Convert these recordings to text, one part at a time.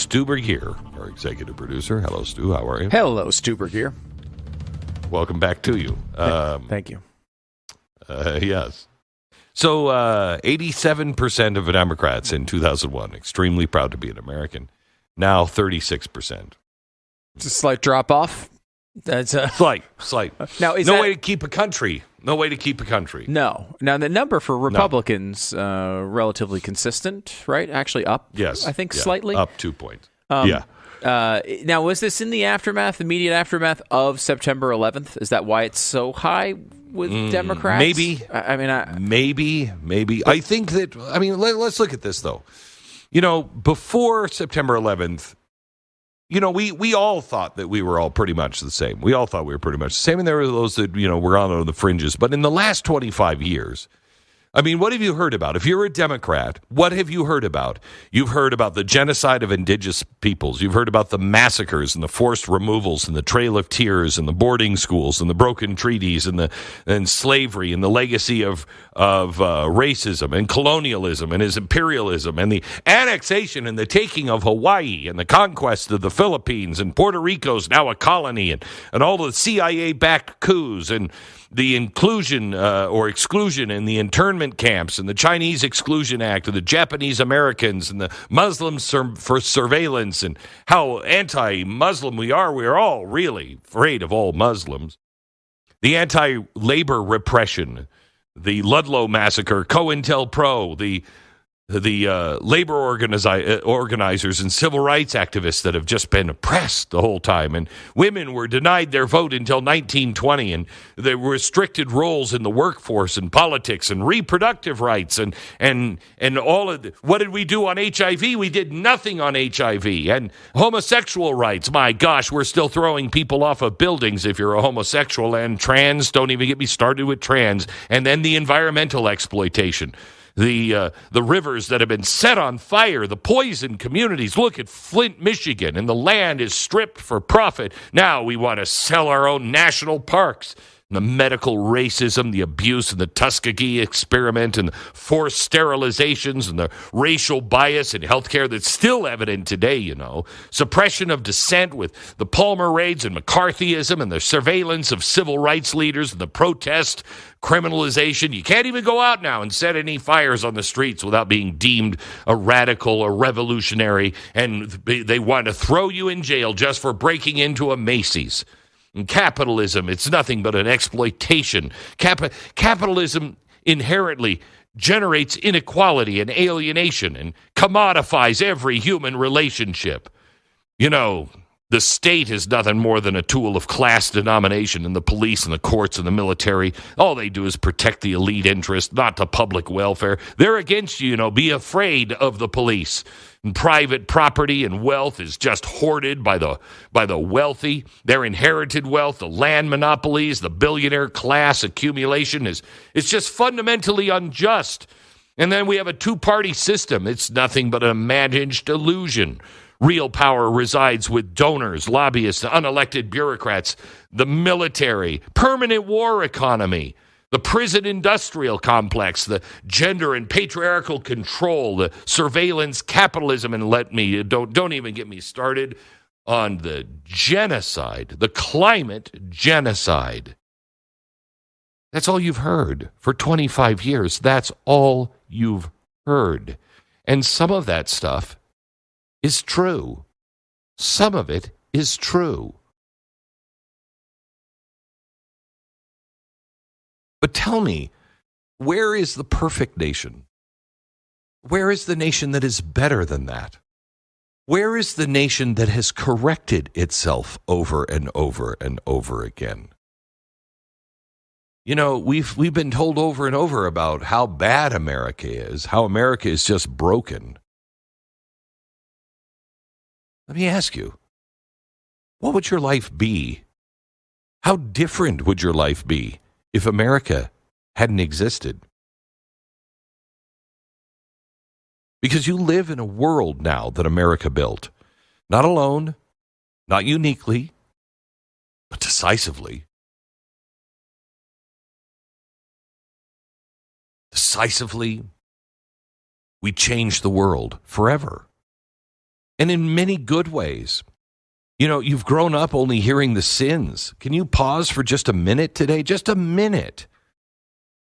Stuber here, our executive producer. Hello, Stu. How are you? Hello, Stuber here. Welcome back to you. Thank you. Yes. So 87% of Democrats in 2001, extremely proud to be an American. Now 36%. It's a slight drop off. That's a Slight. Now, way to keep a country. No way to keep a country. No. Now, the number for Republicans, relatively consistent, right? Actually up, yes, I think, slightly. Up 2 points. Now, was this in the immediate aftermath of September 11th? Is that why it's so high with Democrats? Maybe. Maybe. I think that, let's look at this, though. Before September 11th, we all thought that we were all pretty much the same. We all thought we were pretty much the same, and there were those that, were on the fringes. But in the last 25 years, what have you heard about? If you're a Democrat, what have you heard about? You've heard about the genocide of indigenous peoples. You've heard about the massacres and the forced removals and the Trail of Tears and the boarding schools and the broken treaties and slavery and the legacy of racism and colonialism and his imperialism and the annexation and the taking of Hawaii and the conquest of the Philippines and Puerto Rico's now a colony and all the CIA-backed coups and the inclusion or exclusion in the internment camps and the Chinese Exclusion Act and the Japanese Americans and the Muslims for surveillance and how anti-Muslim we are. We're all really afraid of all Muslims. The anti-labor repression, the Ludlow massacre, COINTELPRO, the labor organizers and civil rights activists that have just been oppressed the whole time. And women were denied their vote until 1920, and there were restricted roles in the workforce and politics and reproductive rights and all of what did we do on HIV? We did nothing on HIV. And homosexual rights, my gosh, we're still throwing people off of buildings if you're a homosexual, and trans, don't even get me started with trans. And then the environmental exploitation. The rivers that have been set on fire, the poisoned communities. Look at Flint, Michigan, and the land is stripped for profit. Now we want to sell our own national parks. And the medical racism, the abuse, and the Tuskegee experiment, and the forced sterilizations, and the racial bias in healthcare that's still evident today, Suppression of dissent with the Palmer raids and McCarthyism and the surveillance of civil rights leaders and the protest criminalization. You can't even go out now and set any fires on the streets without being deemed a radical or revolutionary, and they want to throw you in jail just for breaking into a Macy's. And capitalism, it's nothing but an exploitation. Capitalism inherently generates inequality and alienation and commodifies every human relationship. The state is nothing more than a tool of class denomination, and the police and the courts and the military, all they do is protect the elite interest, not the public welfare. They're against you, be afraid of the police. And private property and wealth is just hoarded by the wealthy. Their inherited wealth, the land monopolies, the billionaire class accumulation it's just fundamentally unjust. And then we have a two-party system. It's nothing but an imagined illusion. Real power resides with donors, lobbyists, unelected bureaucrats, the military, permanent war economy, the prison industrial complex, the gender and patriarchal control, the surveillance capitalism, and don't even get me started on the genocide, the climate genocide. That's all you've heard for 25 years. That's all you've heard. And some of that stuff is true. Some of it is true. But tell me, where is the perfect nation? Where is the nation that is better than that? Where is the nation that has corrected itself over and over and over again? We've been told over and over about how bad America is, how America is just broken. Let me ask you, what would your life be? How different would your life be if America hadn't existed? Because you live in a world now that America built. Not alone, not uniquely, but decisively. Decisively, we changed the world forever. and in many good ways. You know, you've grown up only hearing the sins. Can you pause for just a minute today? Just a minute.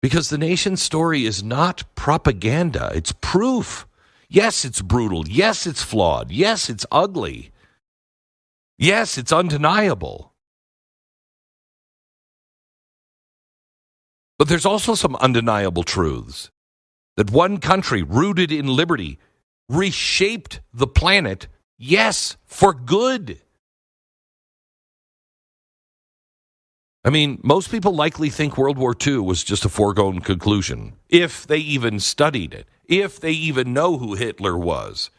Because the nation's story is not propaganda. It's proof. Yes, it's brutal. Yes, it's flawed. Yes, it's ugly. Yes, it's undeniable. But there's also some undeniable truths. That one country rooted in liberty reshaped the planet, yes, for good. I mean, most people likely think World War II was just a foregone conclusion, if they even studied it, if they even know who Hitler was,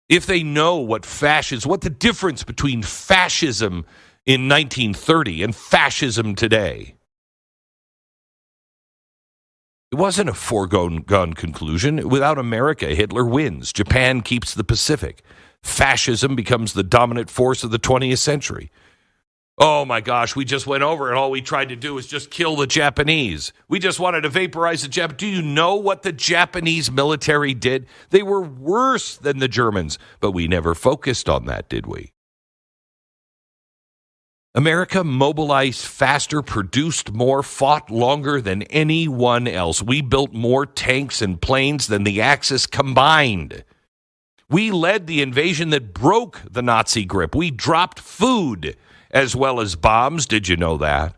if they know what the difference between fascism in 1930 and fascism today. It wasn't a foregone conclusion. Without America, Hitler wins. Japan keeps the Pacific. Fascism becomes the dominant force of the 20th century. Oh my gosh, we just went over and all we tried to do was just kill the Japanese. We just wanted to vaporize the Japanese. Do you know what the Japanese military did? They were worse than the Germans, but we never focused on that, did we? America mobilized faster, produced more, fought longer than anyone else. We built more tanks and planes than the Axis combined. We led the invasion that broke the Nazi grip. We dropped food as well as bombs. Did you know that?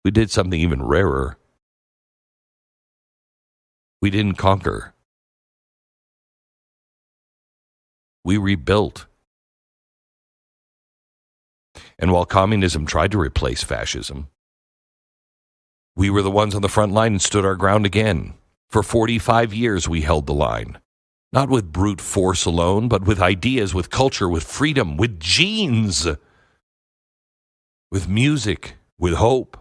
We did something even rarer. We didn't conquer. We rebuilt. And while communism tried to replace fascism, we were the ones on the front line and stood our ground again. For 45 years, we held the line. Not with brute force alone, but with ideas, with culture, with freedom, with genes, with music, with hope.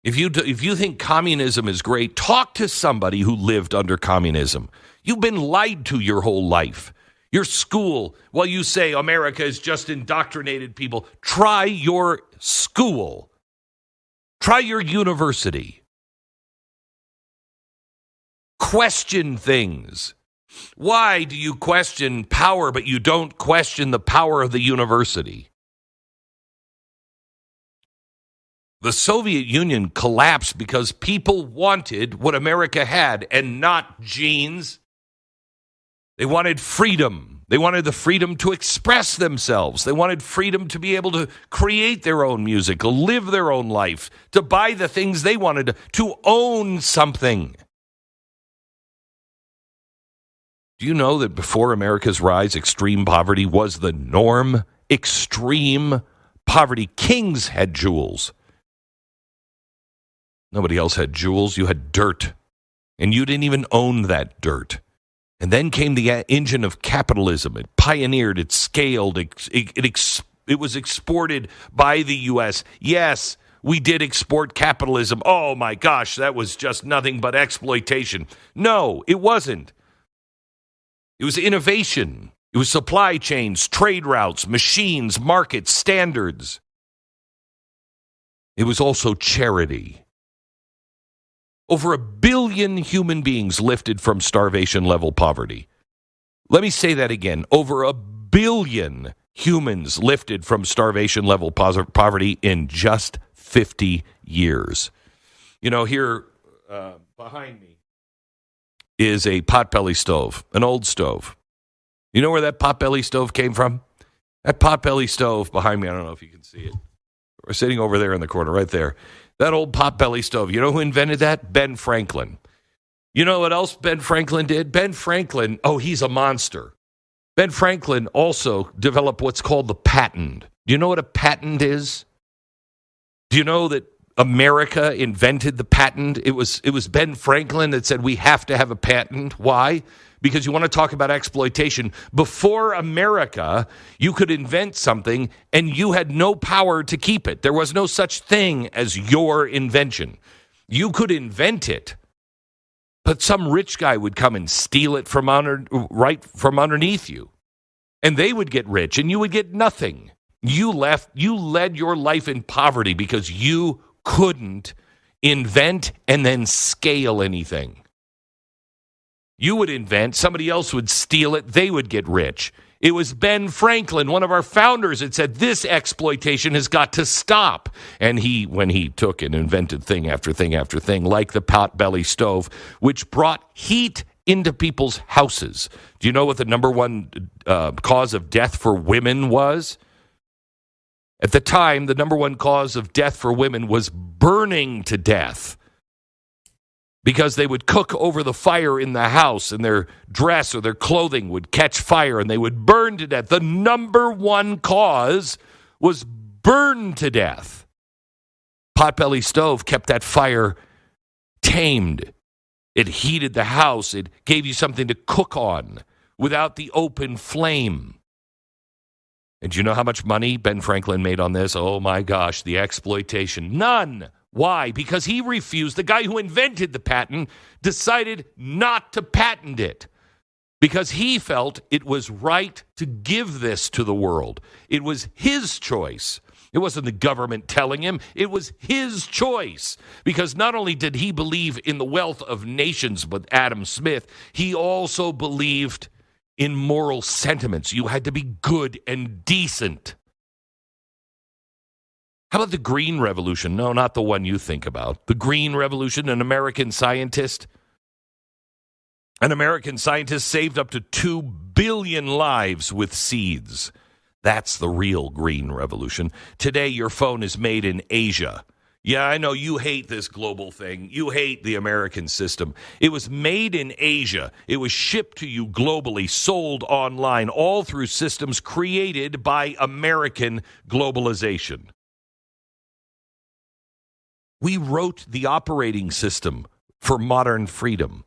If you think communism is great, talk to somebody who lived under communism. You've been lied to your whole life. Your school, while you say America has just indoctrinated people, try your school. Try your university. Question things. Why do you question power, but you don't question the power of the university? The Soviet Union collapsed because people wanted what America had and not genes. They wanted freedom. They wanted the freedom to express themselves. They wanted freedom to be able to create their own music, to live their own life, to buy the things they wanted, to own something. Do you know that before America's rise, extreme poverty was the norm? Extreme poverty. Kings had jewels. Nobody else had jewels. You had dirt. And you didn't even own that dirt. And then came the engine of capitalism. It pioneered, it scaled, it was exported by the U.S. Yes, we did export capitalism. Oh my gosh, that was just nothing but exploitation. No, it wasn't. It was innovation. It was supply chains, trade routes, machines, markets, standards. It was also charity. Over 1 billion human beings lifted from starvation-level poverty. Let me say that again. Over 1 billion humans lifted from starvation-level poverty in just 50 years. You know, here behind me is a potbelly stove, an old stove. You know where that potbelly stove came from? That potbelly stove behind me, I don't know if you can see it. We're sitting over there in the corner, right there. That old potbelly stove. You know who invented that? Ben Franklin. You know what else Ben Franklin did? Ben Franklin, he's a monster. Ben Franklin also developed what's called the patent. Do you know what a patent is? Do you know that America invented the patent? It was Ben Franklin that said we have to have a patent. Why? Because you want to talk about exploitation. Before America, you could invent something and you had no power to keep it. There was no such thing as your invention. You could invent it, but some rich guy would come and steal it from underneath you. And they would get rich and you would get nothing. You led your life in poverty because you couldn't invent and then scale anything. You would invent, somebody else would steal it, they would get rich. It was Ben Franklin, one of our founders, that said this exploitation has got to stop. And when he took and invented thing after thing after thing, like the potbelly stove, which brought heat into people's houses. Do you know what the number one cause of death for women was? At the time, the number one cause of death for women was burning to death. Because they would cook over the fire in the house and their dress or their clothing would catch fire and they would burn to death. The number one cause was burn to death. Potbelly stove kept that fire tamed. It heated the house. It gave you something to cook on without the open flame. And do you know how much money Ben Franklin made on this? Oh my gosh, the exploitation. None. Why? Because he refused. The guy who invented the patent decided not to patent it because he felt it was right to give this to the world. It was his choice. It wasn't the government telling him. It was his choice because not only did he believe in the wealth of nations with Adam Smith, he also believed in moral sentiments. You had to be good and decent. How about the Green Revolution? No, not the one you think about. The Green Revolution, an American scientist saved up to 2 billion lives with seeds. That's the real Green Revolution. Today, your phone is made in Asia. Yeah, I know you hate this global thing. You hate the American system. It was made in Asia. It was shipped to you globally, sold online, all through systems created by American globalization. We wrote the operating system for modern freedom.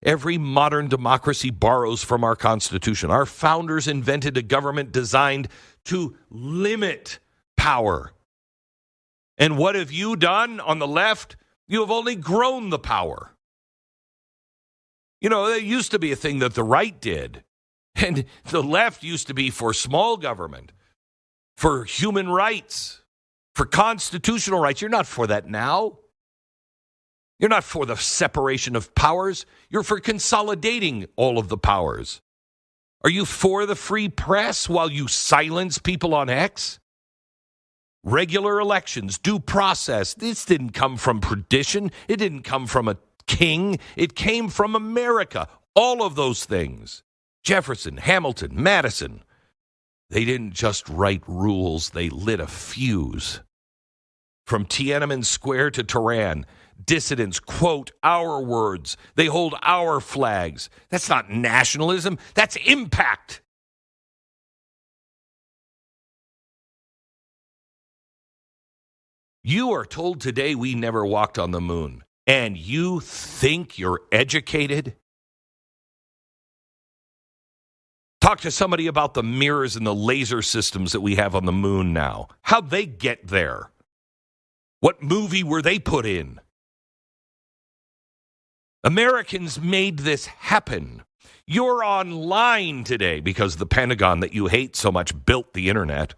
Every modern democracy borrows from our Constitution. Our founders invented a government designed to limit power. And what have you done on the left? You have only grown the power. You know, it used to be a thing that the right did. And the left used to be for small government, for human rights, for constitutional rights. You're not for that now. You're not for the separation of powers. You're for consolidating all of the powers. Are you for the free press while you silence people on X? Regular elections, due process. This didn't come from tradition. It didn't come from a king. It came from America. All of those things. Jefferson, Hamilton, Madison. They didn't just write rules, they lit a fuse. From Tiananmen Square to Tehran, dissidents quote our words. They hold our flags. That's not nationalism, that's impact. You are told today we never walked on the moon, and you think you're educated? Talk to somebody about the mirrors and the laser systems that we have on the moon now. How'd they get there? What movie were they put in? Americans made this happen. You're online today because the Pentagon that you hate so much built the internet.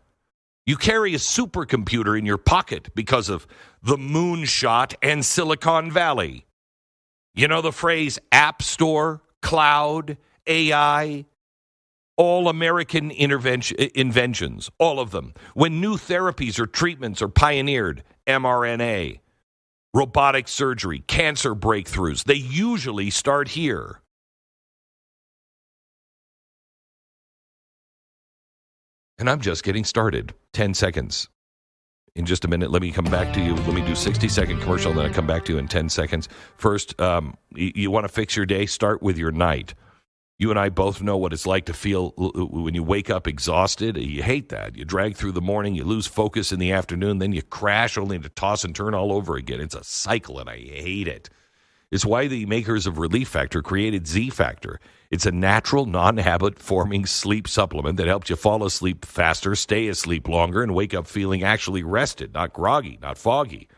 You carry a supercomputer in your pocket because of the moonshot and Silicon Valley. You know the phrase App Store, cloud, AI? All American inventions, all of them. When new therapies or treatments are pioneered, mRNA, robotic surgery, cancer breakthroughs, they usually start here. And I'm just getting started. 10 seconds. In just a minute, let me come back to you. Let me do 60-second commercial, and then I'll come back to you in 10 seconds. First, you want to fix your day? Start with your night. You and I both know what it's like to feel when you wake up exhausted. You hate that. You drag through the morning, you lose focus in the afternoon, then you crash only to toss and turn all over again. It's a cycle, and I hate it. It's why the makers of Relief Factor created Z Factor. It's a natural, non-habit-forming sleep supplement that helps you fall asleep faster, stay asleep longer, and wake up feeling actually rested, not groggy, not foggy.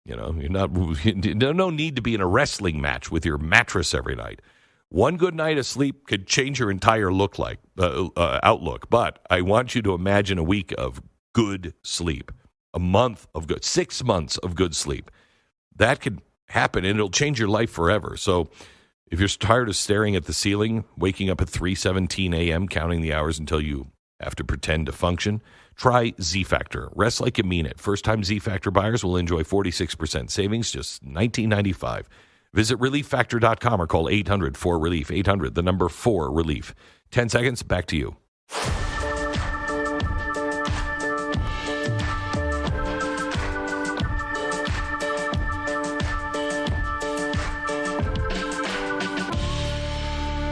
You know, no need to be in a wrestling match with your mattress every night. One good night of sleep could change your entire outlook. But I want you to imagine a week of good sleep, a month of good, 6 months of good sleep. That could happen, and it'll change your life forever. So If you're tired of staring at the ceiling, waking up at 3:17 a.m., counting the hours until you have to pretend to function, try Z-Factor. Rest like you mean it. First-time Z-Factor buyers will enjoy 46% savings, just $19.95. Visit ReliefFactor.com or call 800-4RELIEF. 800, the number 4-RELIEF. 10 seconds, back to you.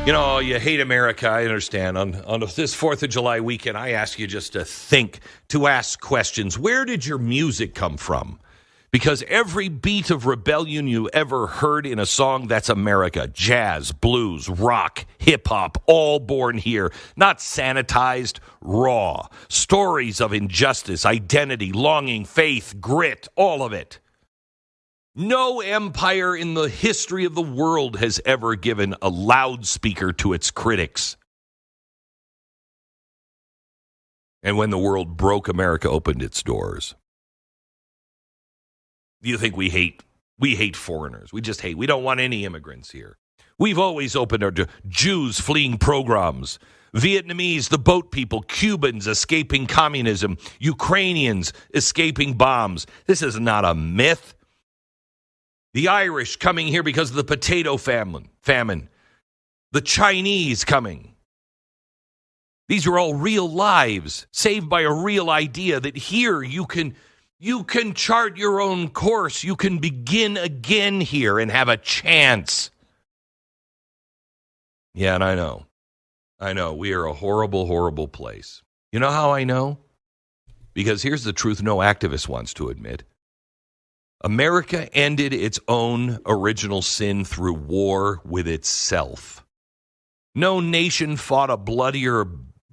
You know, you hate America, I understand. On this 4th of July weekend, I ask you just to think, to ask questions. Where did your music come from? Because every beat of rebellion you ever heard in a song, that's America. Jazz, blues, rock, hip-hop, all born here. Not sanitized, raw. Stories of injustice, identity, longing, faith, grit, all of it. No empire in the history of the world has ever given a loudspeaker to its critics. And when the world broke, America opened its doors. Do you think we hate foreigners? We just hate. We don't want any immigrants here. We've always opened our doors. Jews fleeing pogroms, Vietnamese, the boat people, Cubans escaping communism, Ukrainians escaping bombs. This is not a myth. The Irish coming here because of the potato famine. The Chinese coming. These are all real lives saved by a real idea that here you can chart your own course. You can begin again here and have a chance. Yeah, and I know. We are a horrible, horrible place. You know how I know? Because here's the truth no activist wants to admit. America ended its own original sin through war with itself. No nation fought a bloodier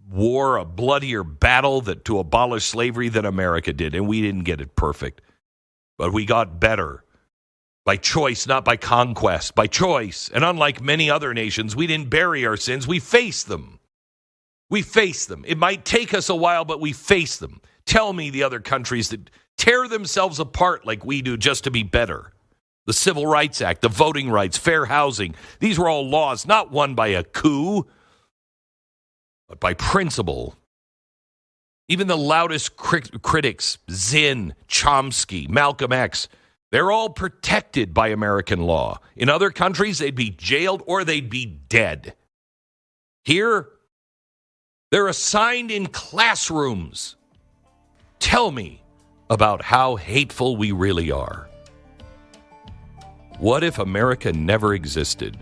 war, a bloodier battle to abolish slavery than America did, and we didn't get it perfect. But we got better. By choice, not by conquest. By choice. And unlike many other nations, we didn't bury our sins. We faced them. We faced them. It might take us a while, but we faced them. Tell me the other countries that tear themselves apart like we do just to be better. The Civil Rights Act, the voting rights, fair housing. These were all laws not won by a coup, but by principle. Even the loudest critics, Zinn, Chomsky, Malcolm X, they're all protected by American law. In other countries, they'd be jailed or they'd be dead. Here, they're assigned in classrooms. Tell me about how hateful we really are. What if America never existed?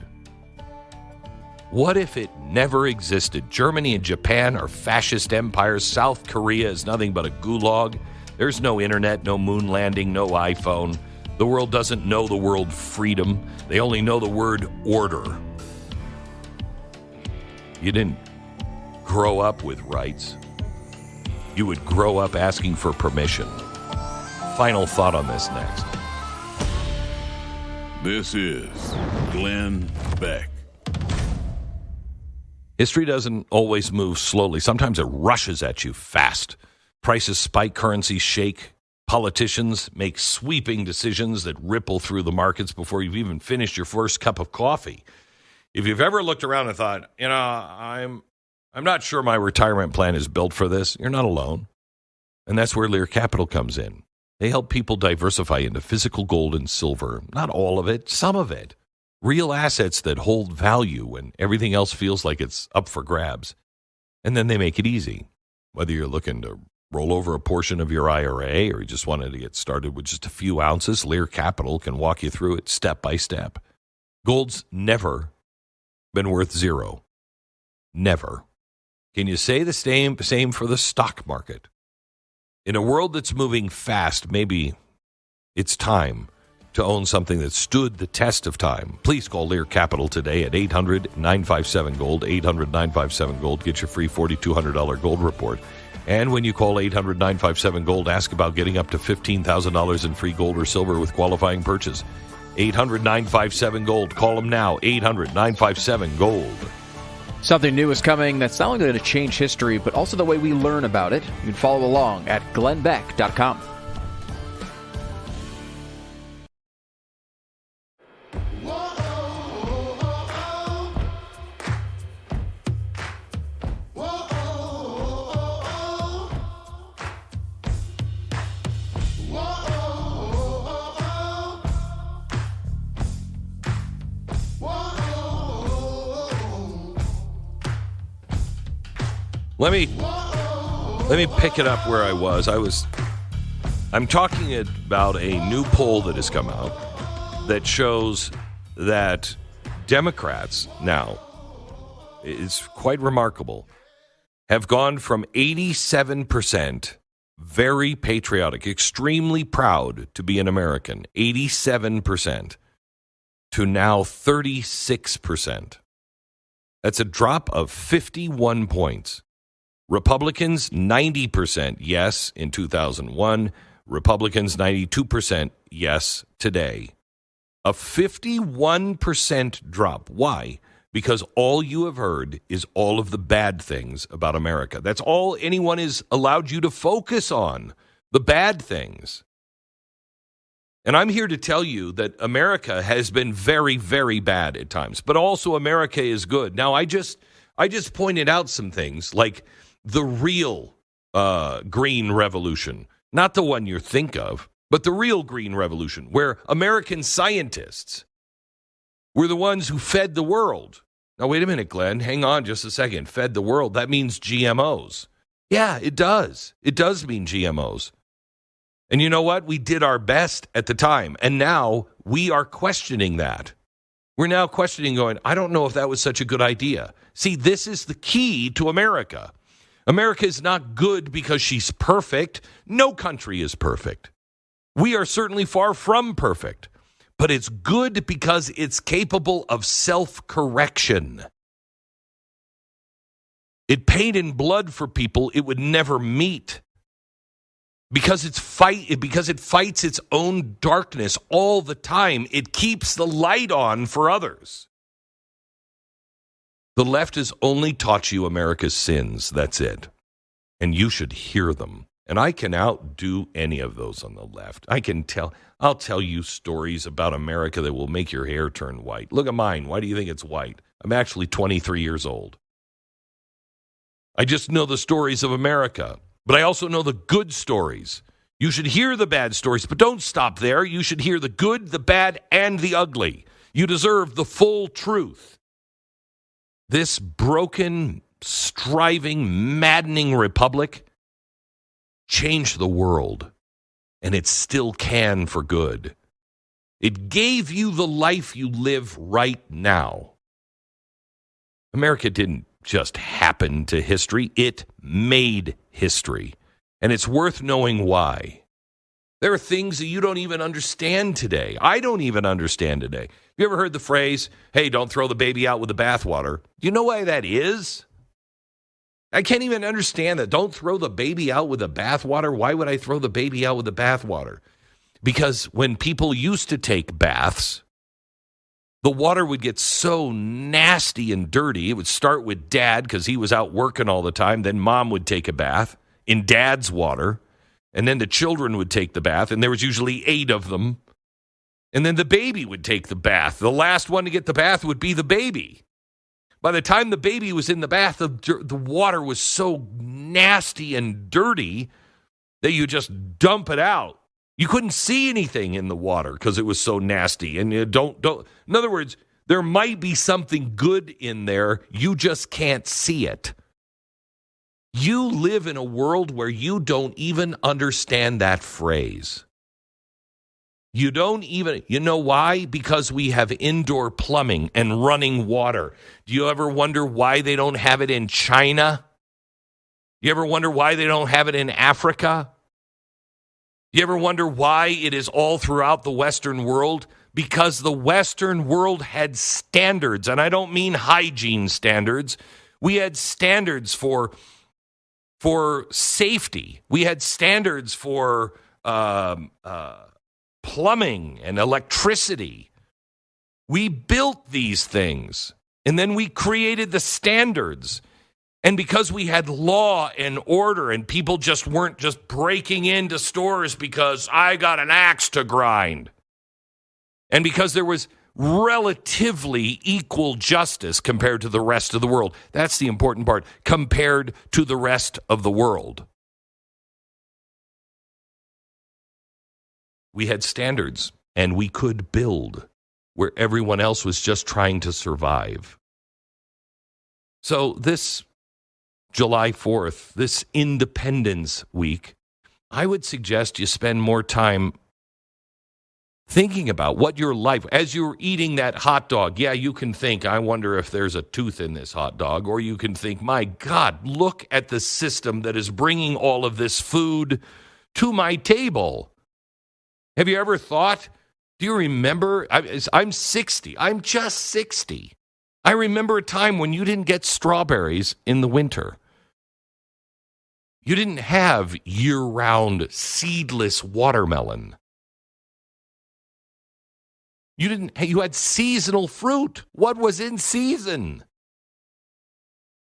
What if it never existed? Germany and Japan are fascist empires. South Korea is nothing but a gulag. There's no internet, no moon landing, no iPhone. The world doesn't know the word freedom. They only know the word order. You didn't grow up with rights. You would grow up asking for permission. Final thought on this next. This is Glenn Beck. History doesn't always move slowly. Sometimes it rushes at you fast. Prices spike, currencies shake. Politicians make sweeping decisions that ripple through the markets before you've even finished your first cup of coffee. If you've ever looked around and thought, I'm not sure my retirement plan is built for this, you're not alone. And that's where Lear Capital comes in. They help people diversify into physical gold and silver. Not all of it, some of it. Real assets that hold value when everything else feels like it's up for grabs. And then they make it easy. Whether you're looking to roll over a portion of your IRA or you just wanted to get started with just a few ounces, Lear Capital can walk you through it step by step. Gold's never been worth zero. Never. Can you say the same for the stock market? In a world that's moving fast, maybe it's time to own something that stood the test of time. Please call Lear Capital today at 800-957-GOLD, 800-957-GOLD. Get your free $4,200 gold report. And when you call 800-957-GOLD, ask about getting up to $15,000 in free gold or silver with qualifying purchase. 800-957-GOLD. Call them now, 800-957-GOLD. Something new is coming that's not only going to change history, but also the way we learn about it. You can follow along at glennbeck.com. Let me pick it up where I was. I'm talking about a new poll that has come out that shows that Democrats now, it's quite remarkable, have gone from 87% very patriotic, extremely proud to be an American, 87%, to now 36%. That's a drop of 51 points. Republicans, 90% yes in 2001. Republicans, 92% yes today. A 51% drop. Why? Because all you have heard is all of the bad things about America. That's all anyone is allowed you to focus on, the bad things. And I'm here to tell you that America has been very, very bad at times, but also America is good. Now, I just pointed out some things like the real green revolution, not the one you think of, but the real green revolution, where American scientists were the ones who fed the world. Now, wait a minute, Glenn. Hang on just a second. Fed the world. That means GMOs. Yeah, it does. It does mean GMOs. And you know what? We did our best at the time. And now we are questioning that. We're now questioning, going, I don't know if that was such a good idea. See, this is the key to America. America is not good because she's perfect. No country is perfect. We are certainly far from perfect. But it's good because it's capable of self-correction. It paid in blood for people it would never meet. Because it fights its own darkness all the time. It keeps the light on for others. The left has only taught you America's sins. That's it. And you should hear them. And I can outdo any of those on the left. I'll tell you stories about America that will make your hair turn white. Look at mine. Why do you think it's white? I'm actually 23 years old. I just know the stories of America. But I also know the good stories. You should hear the bad stories, but don't stop there. You should hear the good, the bad, and the ugly. You deserve the full truth. This broken, striving, maddening republic changed the world, and it still can for good. It gave you the life you live right now. America didn't just happen to history. It made history. And it's worth knowing why. There are things that you don't even understand today. I don't even understand today. You ever heard the phrase, hey, don't throw the baby out with the bathwater? Do you know why that is? I can't even understand that. Don't throw the baby out with the bathwater. Why would I throw the baby out with the bathwater? Because when people used to take baths, the water would get so nasty and dirty. It would start with dad because he was out working all the time. Then mom would take a bath in dad's water. And then the children would take the bath. And there was usually 8 of them. And then the baby would take the bath. The last one to get the bath would be the baby. By the time the baby was in the bath, the water was so nasty and dirty that you just dump it out. You couldn't see anything in the water because it was so nasty. And you don't. In other words, there might be something good in there. You just can't see it. You live in a world where you don't even understand that phrase. You don't even, you know why? Because we have indoor plumbing and running water. Do you ever wonder why they don't have it in China? You ever wonder why they don't have it in Africa? You ever wonder why it is all throughout the Western world? Because the Western world had standards, and I don't mean hygiene standards. We had standards for safety. We had standards for plumbing and electricity. We built these things, and then we created the standards. And because we had law and order and people just weren't just breaking into stores because I got an axe to grind. And because there was relatively equal justice compared to the rest of the world. That's the important part, compared to the rest of the world. We had standards and we could build where everyone else was just trying to survive. So this July 4th, this Independence Week, I would suggest you spend more time thinking about what your life, as you're eating that hot dog, yeah, you can think, I wonder if there's a tooth in this hot dog, or you can think, my God, look at the system that is bringing all of this food to my table. Have you ever thought, do you remember, I'm 60, I'm just 60. I remember a time when you didn't get strawberries in the winter. You didn't have year-round seedless watermelon. You had seasonal fruit. What was in season?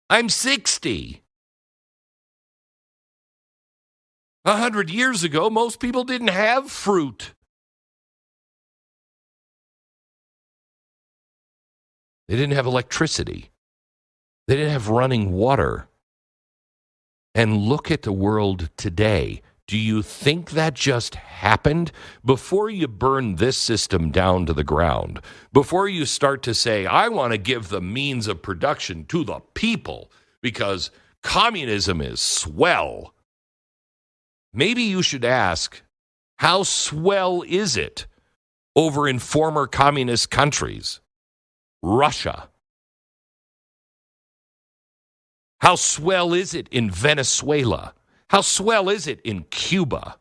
I'm 60. 100 years ago, most people didn't have fruit. They didn't have electricity. They didn't have running water. And look at the world today. Do you think that just happened? Before you burn this system down to the ground, before you start to say, I want to give the means of production to the people because communism is swell, maybe you should ask, how swell is it over in former communist countries? Russia. How swell is it in Venezuela? How swell is it in Cuba?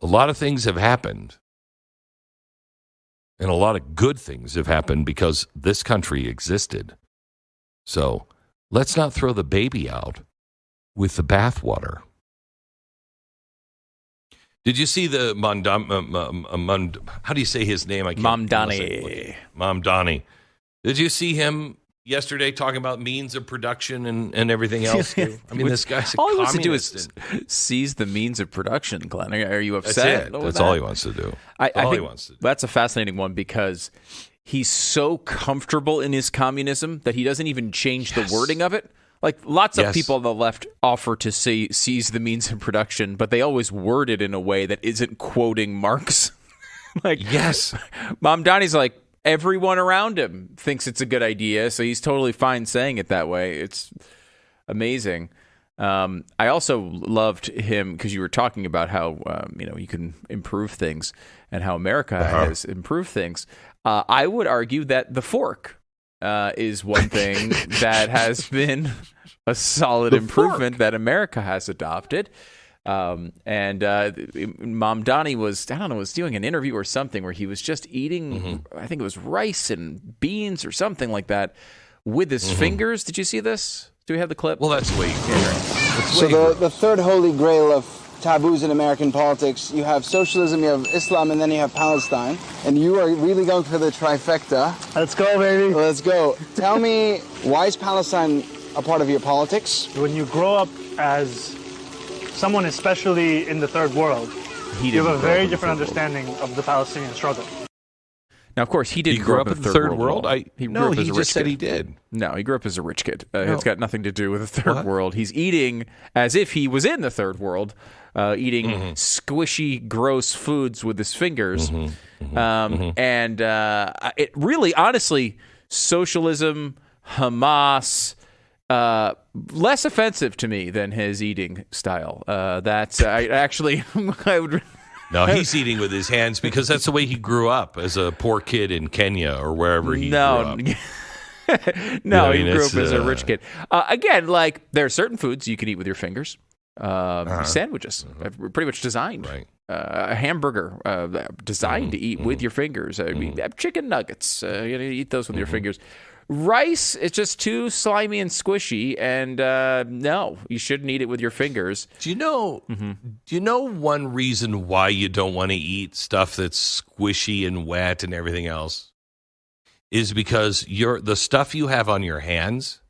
A lot of things have happened. And a lot of good things have happened because this country existed. So let's not throw the baby out with the bathwater. Did you see the how do you say his name? Mamdani. Mamdani. Did you see him yesterday talking about means of production and everything else? Too? I mean, this guy's a all he communist. wants to do is seize the means of production, Glenn. Are you upset? That's it. That's all he wants to do. I think that's a fascinating one because he's so comfortable in his communism that he doesn't even change the wording of it. Like lots of people on the left offer to say seize the means of production, but they always word it in a way that isn't quoting Marx. Mamdani's like, everyone around him thinks it's a good idea, so he's totally fine saying it that way. It's amazing. I also loved him because you were talking about how you can improve things and how America has improved things. I would argue that the fork is one thing that has been a solid improvement that America has adopted. Mamdani was doing an interview or something where he was just eating, I think it was rice and beans or something like that with his fingers. Did you see this? Do we have the clip? Well, that's way. So the third holy grail of taboos in American politics, you have socialism, you have Islam, and then you have Palestine. And you are really going for the trifecta. Let's go, baby. Let's go. Tell me, why is Palestine a part of your politics? When you grow up as someone, especially in the third world, you have a very different understanding of the Palestinian struggle. Now, of course, he didn't grow up in the third world. He just said he did. No, he grew up as a rich kid. It's got nothing to do with the third world. He's eating as if he was in the third world, eating squishy, gross foods with his fingers. And it really, honestly, socialism, Hamas, less offensive to me than his eating style. I would. No, he's eating with his hands because that's the way he grew up as a poor kid in Kenya or wherever he grew up. He grew up as a rich kid. Again, like there are certain foods you can eat with your fingers. Sandwiches, pretty much designed. Right. A hamburger designed to eat with your fingers. Chicken nuggets, you eat those with your fingers. Rice, it's just too slimy and squishy, and no, you shouldn't eat it with your fingers. Do you know one reason why you don't want to eat stuff that's squishy and wet and everything else? Is because the stuff you have on your hands,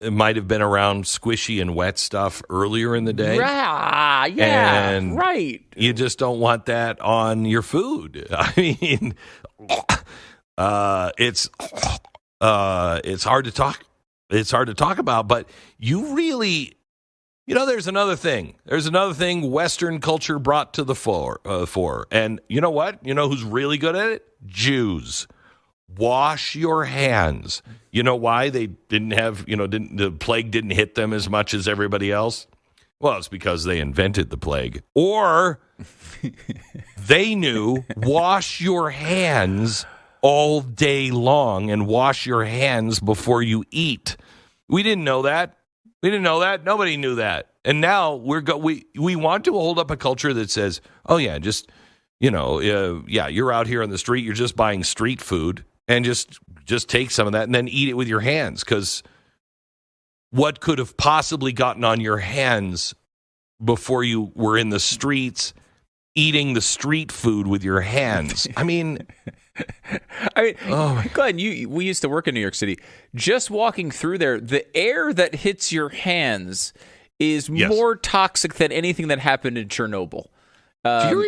it might have been around squishy and wet stuff earlier in the day. And right. You just don't want that on your food. I mean... it's hard to talk. It's hard to talk about, but you really, there's another thing. There's another thing Western culture brought to the fore. And you know what? You know who's really good at it? Jews. wash your hands. You know why they didn't have, the plague didn't hit them as much as everybody else? Well, it's because they invented the plague. Or they knew wash your hands all day long and wash your hands before you eat. We didn't know that. Nobody knew that. And now we want to hold up a culture that says, oh, yeah, just, you're out here on the street. You're just buying street food and just take some of that and then eat it with your hands. Because what could have possibly gotten on your hands before you were in the streets eating the street food with your hands? I mean, Glenn, we used to work in New York City. Just walking through there, the air that hits your hands is more toxic than anything that happened in Chernobyl. Do you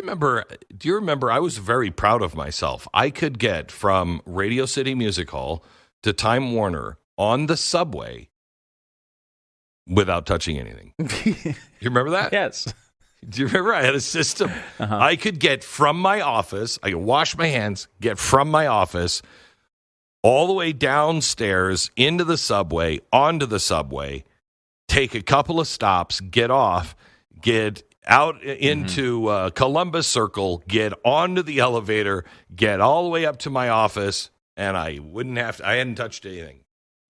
remember? I was very proud of myself. I could get from Radio City Music Hall to Time Warner on the subway without touching anything. You remember that? Yes. Do you remember I had a system? I could get from my office, I could wash my hands, get from my office all the way downstairs into the subway, onto the subway, take a couple of stops, get off, get out into Columbus Circle, get onto the elevator, get all the way up to my office, and I hadn't touched anything.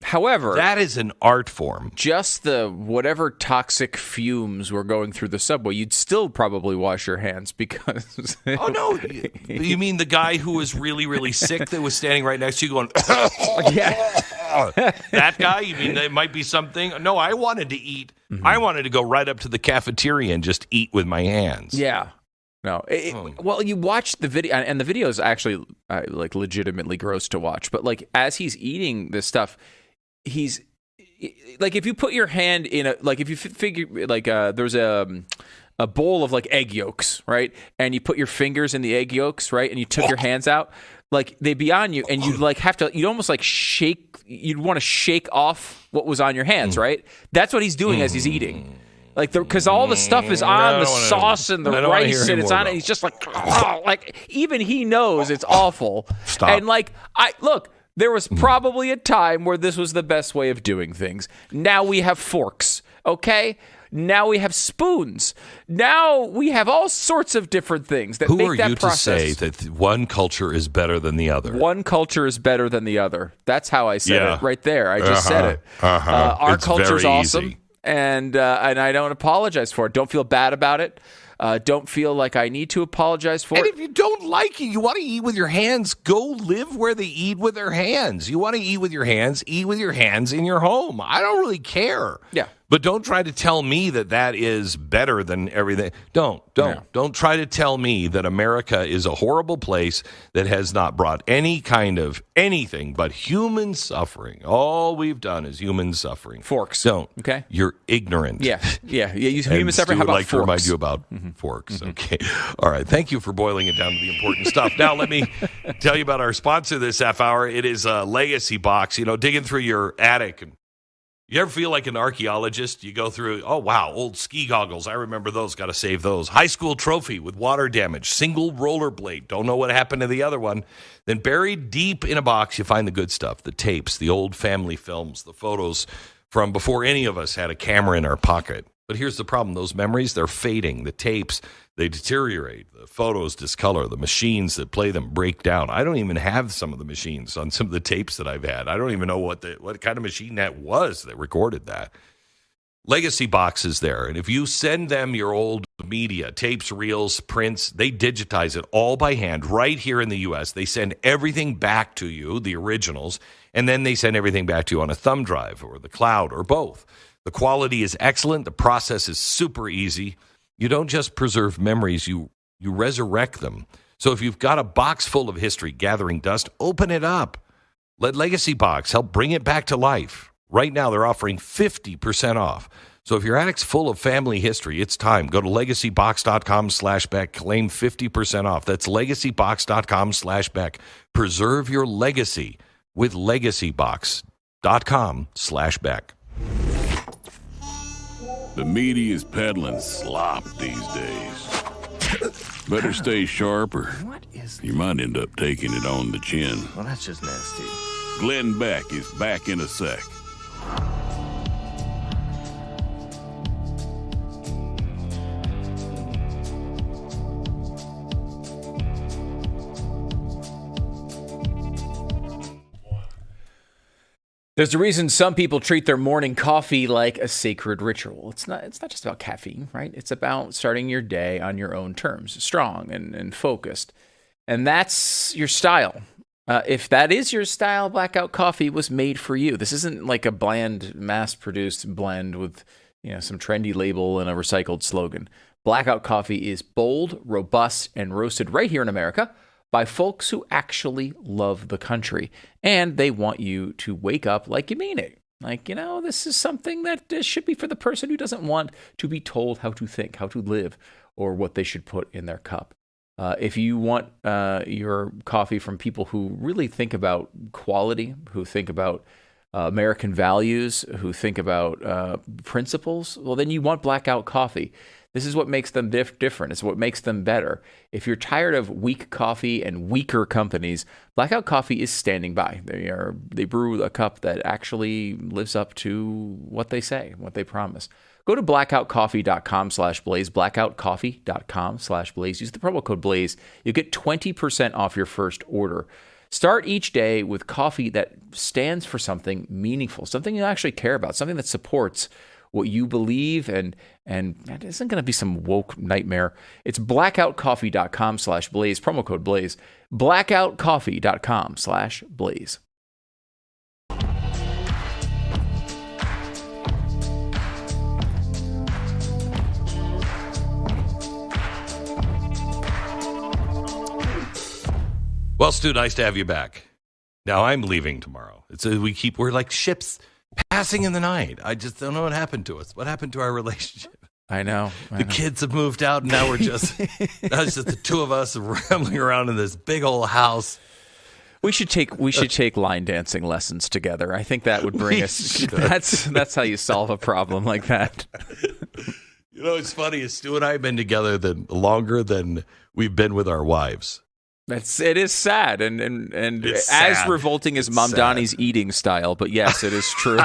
However, that is an art form. Just the whatever toxic fumes were going through the subway, you'd still probably wash your hands because. Oh no! You mean the guy who was really, really sick that was standing right next to you, going? Yeah. That guy? You mean there might be something? No, I wanted to eat. I wanted to go right up to the cafeteria and just eat with my hands. Yeah. No. Well, you watch the video, and the video is actually like legitimately gross to watch. But like as he's eating this stuff. He's like, if you put your hand in if you figure like there's a bowl of like egg yolks, right? And you put your fingers in the egg yolks, right? And you took your hands out, like they'd be on you, and you'd like have to, you'd almost like shake, you'd want to shake off what was on your hands, right? That's what he's doing as he's eating. Like, because all the stuff is on the sauce and the rice, and it's on it. He's just like even he knows it's awful. Stop. And like, there was probably a time where this was the best way of doing things. Now we have forks, okay? Now we have spoons. Now we have all sorts of different things that make that process. Who are you to say that one culture is better than the other? One culture is better than the other. That's how I said it right there. I just said it. Our culture's awesome, easy. And I don't apologize for it. Don't feel bad about it. Don't feel like I need to apologize for it. And if you don't like it, you want to eat with your hands, go live where they eat with their hands. You want to eat with your hands in your home. I don't really care. Yeah. But don't try to tell me that is better than everything. Don't try to tell me that America is a horrible place that has not brought any kind of anything but human suffering. All we've done is human suffering. Forks. Don't. Okay. You're ignorant. Yeah. Human suffering. How about forks? To remind you about forks. Okay. All right. Thank you for boiling it down to the important stuff. Now let me tell you about our sponsor this half hour. It is a Legacy Box. Digging through your attic and. You ever feel like an archaeologist? You go through, oh, wow, old ski goggles. I remember those. Got to save those. High school trophy with water damage. Single rollerblade. Don't know what happened to the other one. Then buried deep in a box, you find the good stuff. The tapes, the old family films, the photos from before any of us had a camera in our pocket. But here's the problem. Those memories, they're fading. The tapes, they deteriorate. The photos discolor. The machines that play them break down. I don't even have some of the machines on some of the tapes that I've had. I don't even know what kind of machine that was that recorded that. Legacy Box is there. And if you send them your old media, tapes, reels, prints, they digitize it all by hand right here in the U.S. They send everything back to you, the originals, and then they send everything back to you on a thumb drive or the cloud or both. The quality is excellent. The process is super easy. You don't just preserve memories, you resurrect them. So if you've got a box full of history gathering dust, open it up. Let Legacy Box help bring it back to life. Right now, they're offering 50% off. So if your attic's full of family history, it's time. Go to legacybox.com/Beck. Claim 50% off. That's legacybox.com/Beck. Preserve your legacy with legacybox.com/Beck. The media is peddling slop these days. Better stay sharp or What is you might end up taking it on the chin. Well, that's just nasty. Glenn Beck is back in a sec. There's a reason some people treat their morning coffee like a sacred ritual. It's not just about caffeine, right? It's about starting your day on your own terms, strong and focused. And that's your style. If that is your style, Blackout Coffee was made for you. This isn't like a bland, mass-produced blend with some trendy label and a recycled slogan. Blackout Coffee is bold, robust, and roasted right here in America by folks who actually love the country. And they want you to wake up like you mean it. Like, this is something that should be for the person who doesn't want to be told how to think, how to live, or what they should put in their cup. If you want your coffee from people who really think about quality, who think about American values, who think about principles, well, then you want Blackout Coffee. This is what makes them different. It's what makes them better. If you're tired of weak coffee and weaker companies, Blackout Coffee is standing by. They brew a cup that actually lives up to what they say, what they promise. Go to blackoutcoffee.com/blaze, blackoutcoffee.com/blaze. Use the promo code BLAZE. You'll get 20% off your first order. Start each day with coffee that stands for something meaningful, something you actually care about, something that supports what you believe, and it isn't going to be some woke nightmare. It's blackoutcoffee.com/blaze, promo code BLAZE, blackoutcoffee.com/blaze. Well, Stu, nice to have you back. Now I'm leaving tomorrow. We're like ships passing in the night. I just don't know what happened to us. What happened to our relationship? I know. The kids have moved out, and now it's just the two of us rambling around in this big old house. We should take line dancing lessons together. I think that would bring us. That's how you solve a problem like that. It's funny. Stu and I have been together longer than we've been with our wives. It is sad and it's as sad. Revolting as Mamdani's eating style, but yes, it is true.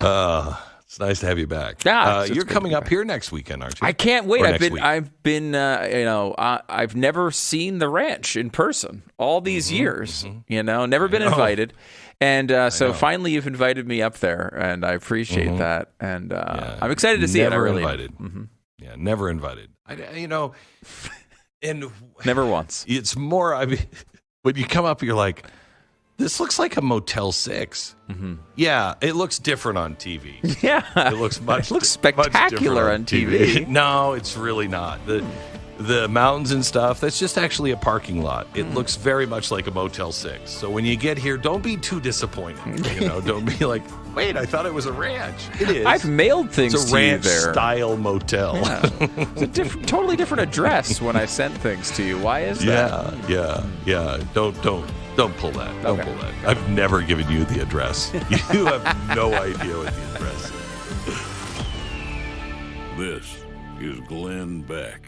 It's nice to have you back. Yeah, you're coming up here next weekend, aren't you? I can't wait. Or I've been I've never seen the ranch in person all these years. Never been invited. And so finally you've invited me up there, and I appreciate that. And I'm excited to see it. I really invited. Yeah, never invited. And never once. It's more. When you come up, you're like, this looks like a Motel 6. Mm-hmm. Yeah, it looks different on TV. Yeah, it looks spectacular on TV. No, it's really not. The mountains and stuff, that's just actually a parking lot. It looks very much like a Motel 6. So when you get here, don't be too disappointed. Don't be like, wait, I thought it was a ranch. It is. I've mailed things it's a to ranch you there. Style motel. Yeah. It's a totally different address when I sent things to you. Why is that? Yeah. Don't pull that. Don't pull that. I've never given you the address. You have no idea what the address is. This is Glenn Beck.